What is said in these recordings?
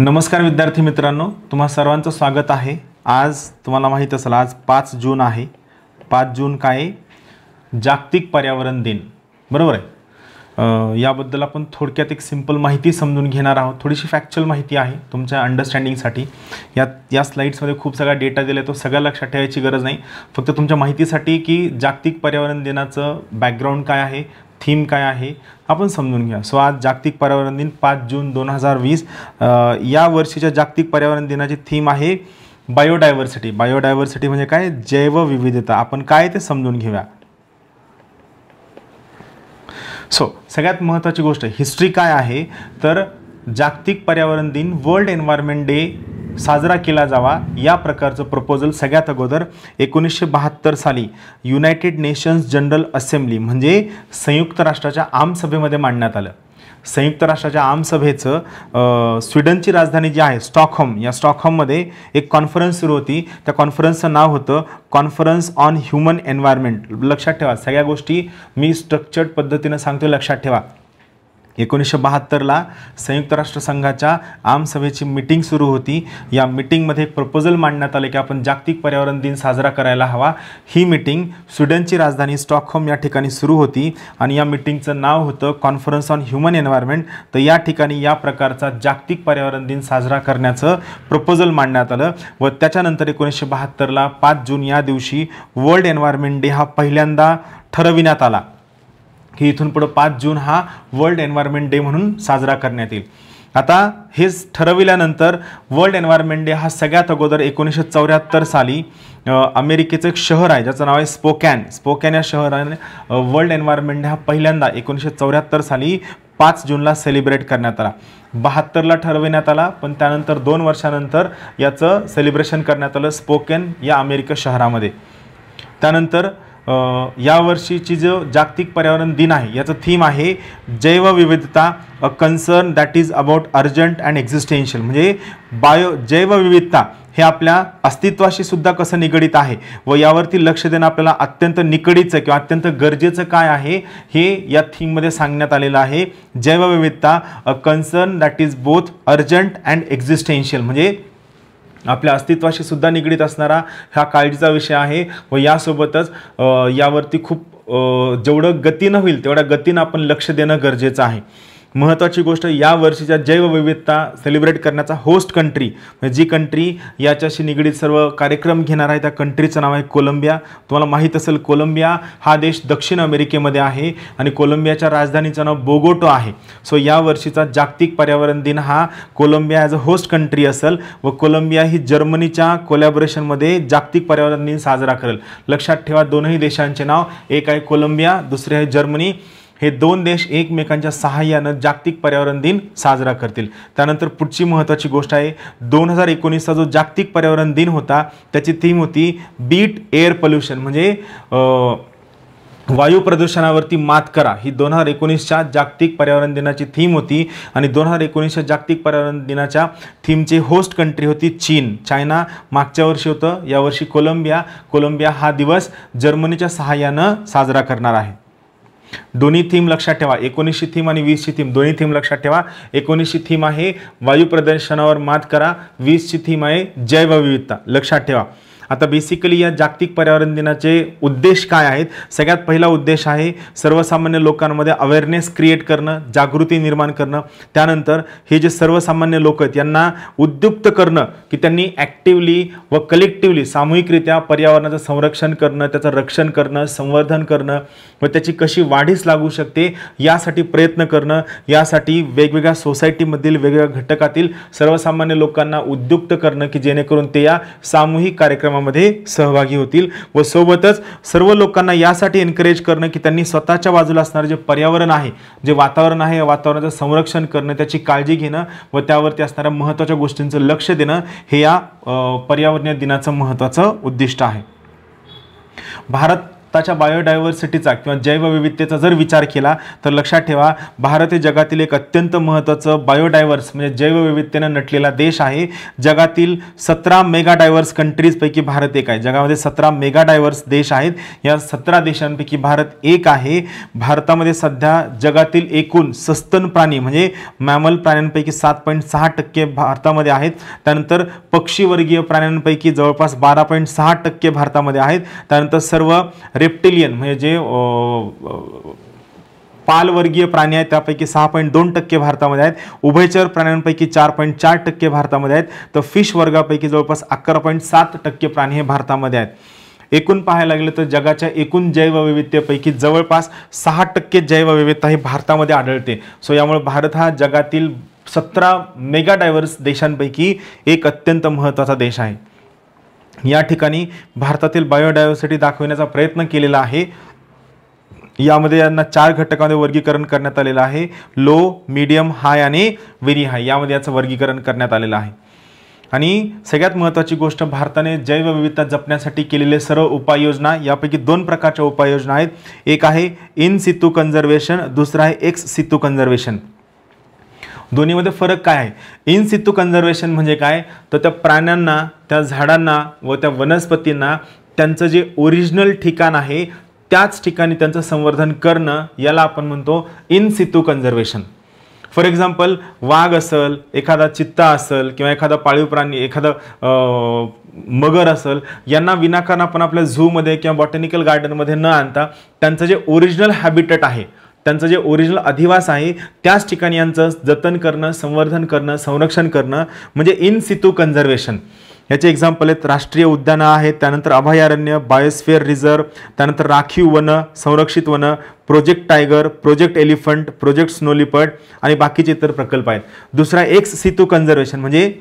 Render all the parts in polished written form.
नमस्कार विद्यार्थी मित्रांनो, तुम्हा सर्वांचं स्वागत आहे। आज तुम्हाला माहित असेल आज 5 जून आहे। 5 जून काय जागतिक पर्यावरण दिन, बरोबर आहे। याबद्दल आपण थोडक्यात एक सिंपल माहिती समजून घेणार आहोत। थोडीशी फॅक्च्युअल माहिती आहे तुमच्या अंडरस्टँडिंगसाठी। या स्लाइड्समध्ये खूप सगळा डेटा दिला आहे, तो सगळा लक्षात ठेवायची गरज नाही, फक्त तुमच्या माहितीसाठी की जागतिक पर्यावरण दिनाचं बॅकग्राऊंड काय आहे, थीम काय आहे आपण समजून घ्या। सो आज जागतिक पर्यावरण दिन 5 जून 2020। या वर्षीच्या जागतिक पर्यावरण दिनाची थीम आहे बायोडायव्हर्सिटी। बायोडायव्हर्सिटी म्हणजे काय, जैवविविधता। आपण काय ते समजून घेऊया। सो सगळ्यात महत्त्वाची गोष्ट हिस्ट्री काय आहे, तर जागतिक पर्यावरण दिन वर्ल्ड एन्व्हायरमेंट डे साजरा केला जावा या प्रकारचं प्रपोजल सगळ्यात अगोदर 1972 साली युनायटेड नेशन्स जनरल असेंब्ली म्हणजे संयुक्त राष्ट्राच्या आमसभेमध्ये मांडण्यात आलं। संयुक्त राष्ट्राच्या आमसभेचं स्वीडनची राजधानी जी आहे स्टॉकहोम, या स्टॉकहोममध्ये एक कॉन्फरन्स सुरू होती। त्या कॉन्फरन्सचं नाव होतं कॉन्फरन्स ऑन ह्युमन एन्व्हायरमेंट। लक्षात ठेवा, सगळ्या गोष्टी मी स्ट्रक्चर्ड पद्धतीने सांगतो, लक्षात ठेवा। 1972ला संयुक्त राष्ट्रसंघाच्या आमसभेची मीटिंग सुरू होती। या मीटिंगमध्ये एक प्रपोजल मांडण्यात आले की आपण जागतिक पर्यावरण दिन साजरा करायला हवा। ही मीटिंग स्वीडनची राजधानी स्टॉकहोम या ठिकाणी सुरू होती आणि या मीटिंगचं नाव होतं कॉन्फरन्स ऑन ह्युमन एन्व्हायरमेंट। तर या ठिकाणी या प्रकारचा जागतिक पर्यावरण दिन साजरा करण्याचं प्रपोजल मांडण्यात आलं व त्याच्यानंतर 1972ला 5 जून या दिवशी वर्ल्ड एन्व्हायरमेंट डे हा पहिल्यांदा ठरविण्यात आला की इथून पुढे 5 जून हा वर्ल्ड एन्व्हायरमेंट डे म्हणून साजरा करण्यात येईल। आता हेच ठरविल्यानंतर वर्ल्ड एन्व्हायरमेंट डे हा सगळ्यात अगोदर 1974 साली अमेरिकेचं एक शहर आहे ज्याचं नाव आहे स्पोकॅन या शहराने वर्ल्ड एन्व्हायरमेंट डे हा पहिल्यांदा 1974 साली 5 जूनला सेलिब्रेट करण्यात आला। 72ला ठरविण्यात आला, पण त्यानंतर 2 वर्षानंतर याचं सेलिब्रेशन करण्यात आलं स्पोकॅन या अमेरिका शहरामध्ये। त्यानंतर या वर्षीची जो जागतिक पर्यावरण दिन आहे याचं थीम आहे जैवविविधता, अ concern that is about urgent and existential. म्हणजे जैवविविधता हे आपल्या अस्तित्वाशी सुद्धा कसं निगडित आहे व यावरती लक्ष देणं आपल्याला अत्यंत निकडीचं किंवा अत्यंत गरजेचं काय आहे हे या थीममध्ये सांगण्यात आलेलं आहे। जैवविविधता, अ concern that is both urgent and existential म्हणजे आपल्या अस्तित्वाशी सुद्धा निगडीत असणारा हा काळजीचा विषय आहे व यासोबतच यावरती खूप जेवढं गतीनं होईल तेवढ्या गतीनं आपण लक्ष देणं गरजेचं आहे। महत्त्वाची गोष्ट, या वर्षीच्या जैवविविधता सेलिब्रेट करण्याचा होस्ट कंट्री म्हणजे जी कंट्री याच्याशी निगडीत सर्व कार्यक्रम घेणार आहे त्या कंट्रीचं नाव आहे कोलंबिया। तुम्हाला माहीत असेल कोलंबिया हा देश दक्षिण अमेरिकेमध्ये आहे आणि कोलंबियाच्या राजधानीचं नाव बोगोटा आहे। सो या वर्षीचा जागतिक पर्यावरण दिन हा Colombia as a host country असेल व कोलंबिया ही जर्मनीच्या कोलॅबोरेशनमध्ये जागतिक पर्यावरण दिन साजरा करेल। लक्षात ठेवा, दोनही देशांचे नाव, एक आहे कोलंबिया, दुसरे आहे जर्मनी। हे 2 देश एकमेकांच्या सहाय्यानं जागतिक पर्यावरण दिन साजरा करतील। त्यानंतर पुढची महत्त्वाची गोष्ट आहे 2019चा जो जागतिक पर्यावरण दिन होता त्याची थीम होती बीट एअर पोल्युशन म्हणजे वायू प्रदूषणावरती मात करा। ही 2019च्या जागतिक पर्यावरण दिनाची थीम होती आणि 2019च्या जागतिक पर्यावरण दिनाच्या थीमची होस्ट कंट्री होती चीन। चायना मागच्या वर्षी होतं, यावर्षी कोलंबिया हा दिवस जर्मनीच्या सहाय्यानं साजरा करणार आहे। दोन्ही थीम लक्षात ठेवा, 19ची थीम आणि 20ची थीम, दोन्ही थीम लक्षात ठेवा। 19ची थीम आहे वायू प्रदूषणावर मात करा, 20ची थीम आहे जैवविविधता, लक्षात ठेवा। आता बेसिकली या जागतिक पर्यावरण दिनाचे उद्देश काय आहेत, सगळ्यात पहिला उद्देश आहे सर्वसामान्य लोकांमध्ये अवेअरनेस क्रिएट करणं, जागृती निर्माण करणं। त्यानंतर हे जे सर्वसामान्य लोक आहेत यांना उद्युक्त करणं की त्यांनी ॲक्टिवली व कलेक्टिवली सामूहिकरित्या पर्यावरणाचं संरक्षण करणं, त्याचं रक्षण करणं, संवर्धन करणं व त्याची कशी वाढीस लागू शकते यासाठी प्रयत्न करणं। यासाठी वेगवेगळ्या सोसायटीमधील वेगवेगळ्या घटकातील सर्वसामान्य लोकांना उद्युक्त करणं की जेणेकरून ते या सामूहिक कार्यक्रमामध्ये सहभागी होतील व सोबतच सर्व लोकांना यासाठी एनकरेज करणं की त्यांनी स्वतःच्या बाजूला असणारे जे पर्यावरण आहे, जे वातावरण आहे, या वातावरणाचं संरक्षण करणं, त्याची काळजी घेणं व त्यावरती असणाऱ्या महत्त्वाच्या गोष्टींचं लक्ष देणं हे या पर्यावरणीय दिनाचं महत्त्वाचं उद्दिष्ट आहे। भारत आत्ताच्या बायोडायव्हर्सिटीचा किंवा जैवविविधतेचा जर विचार केला तर लक्षात ठेवा, भारत हे जगातील एक अत्यंत महत्त्वाचं बायोडायव्हर्स म्हणजे जैवविविधतेनं नटलेला देश आहे. जगातील 17 मेगा डायव्हर्स कंट्रीजपैकी भारत एक आहे. जगामध्ये 17 मेगा डायव्हर्स देश आहेत. या 17 देशांपैकी भारत एक आहे. भारतामध्ये सध्या जगातील एकूण सस्तन प्राणी म्हणजे मॅमल प्राण्यांपैकी 7.6% भारतामध्ये आहेत. त्यानंतर पक्षीवर्गीय प्राण्यांपैकी जवळपास 12.6% भारतामध्ये आहेत. त्यानंतर सर्व रेप्टिलियन म्हणजे जे पालवर्गीय प्राणी आहेत त्यापैकी 6.2% भारतामध्ये आहेत. उभयचर प्राण्यांपैकी 4.4% भारतामध्ये आहेत. तर फिश वर्गापैकी जवळपास 11.7% प्राणी हे भारतामध्ये आहेत. एकूण पाहायला गेलं तर जगाच्या एकूण जैवविविधतेपैकी जवळपास 6% जैवविविधता ही भारतामध्ये आढळते. सो यामुळे भारत हा जगातील 17 मेगा डायव्हर्स देशांपैकी एक अत्यंत महत्त्वाचा देश आहे. या ठिकाणी भारतातील बायोडायव्हर्सिटी दाखवण्याचा प्रयत्न केलेला आहे. यामध्ये यांना 4 घटकांमध्ये वर्गीकरण करण्यात आलेलं आहे. लो, मीडियम, हाय आणि व्हेरी हाय यामध्ये याचं वर्गीकरण करण्यात आलेलं आहे. आणि सगळ्यात महत्त्वाची गोष्ट, भारताने जैवविविधता जपण्यासाठी केलेले सर्व उपाययोजना यापैकी 2 प्रकारच्या उपाययोजना आहेत. एक आहे इन सितू कन्झर्वेशन, दुसरा आहे एक्स सितू कन्झर्वेशन. दोन्हीमध्ये फरक काय आहे? इन सितू कन्झर्वेशन म्हणजे काय, तर त्या प्राण्यांना, त्या झाडांना व त्या वनस्पतींना त्यांचं जे ओरिजिनल ठिकाण आहे त्याच ठिकाणी त्यांचं संवर्धन करणं याला आपण म्हणतो in situ conservation. For example, वाघ असेल, एखादा चित्ता असेल किंवा एखादा पाळीव प्राणी, एखादा मगर असेल, यांना विनाकारण आपण आपल्या झूमध्ये किंवा बॉटॅनिकल गार्डनमध्ये न आणता त्यांचं जे ओरिजिनल हॅबिटेट आहे, त्यांचं जे ओरिजिनल अधिवास आहे त्याच ठिकाणी यांचं जतन करणं, संवर्धन करणं, संरक्षण करणं म्हणजे इन सितू कन्झर्वेशन. याचे एक्झाम्पल आहेत राष्ट्रीय उद्यानं आहेत, त्यानंतर अभयारण्य, बायोस्फिअर रिझर्व, त्यानंतर राखीव वनं, संरक्षित वनं, project tiger, project elephant, project snow leopard आणि बाकीचे इतर प्रकल्प आहेत. दुसरा एक्स सितू कन्झर्वेशन म्हणजे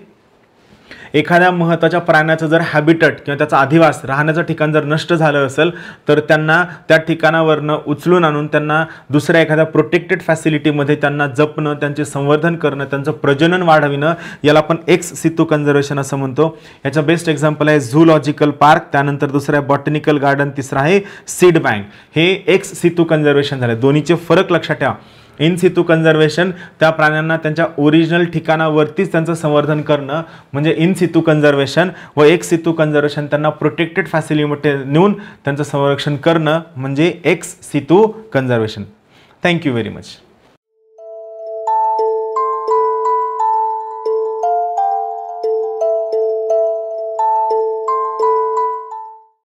एखाद्या महत्त्वाच्या प्राण्याचं जर हॅबिटेट किंवा त्याचा अधिवास, राहण्याचं ठिकाण जर नष्ट झालं असेल तर त्यांना त्या ठिकाणावरनं उचलून आणून त्यांना दुसऱ्या एखाद्या प्रोटेक्टेड फॅसिलिटीमध्ये त्यांना जपणं, त्यांचे संवर्धन करणं, त्यांचं प्रजनन वाढविणं याला आपण एक्स सितू कन्झर्वेशन असं म्हणतो. याचा बेस्ट एक्झाम्पल आहे झूलॉजिकल पार्क, त्यानंतर दुसरा आहे बॉटॅनिकल गार्डन, तिसरा आहे सीड बँक. हे एक्स सितू कन्झर्वेशन झाले. दोन्हीचे फरक लक्षात ठेवा. इन सितू कन्झर्वेशन त्या प्राण्यांना त्यांच्या ओरिजिनल ठिकाणावरतीच त्यांचं संवर्धन करणं म्हणजे इन सितू कन्झर्वेशन, व एक्स सितू कन्झर्वेशन त्यांना प्रोटेक्टेड फॅसिलिटीमध्ये नेऊन त्यांचं संरक्षण करणं म्हणजे ex situ conservation. Thank you very much.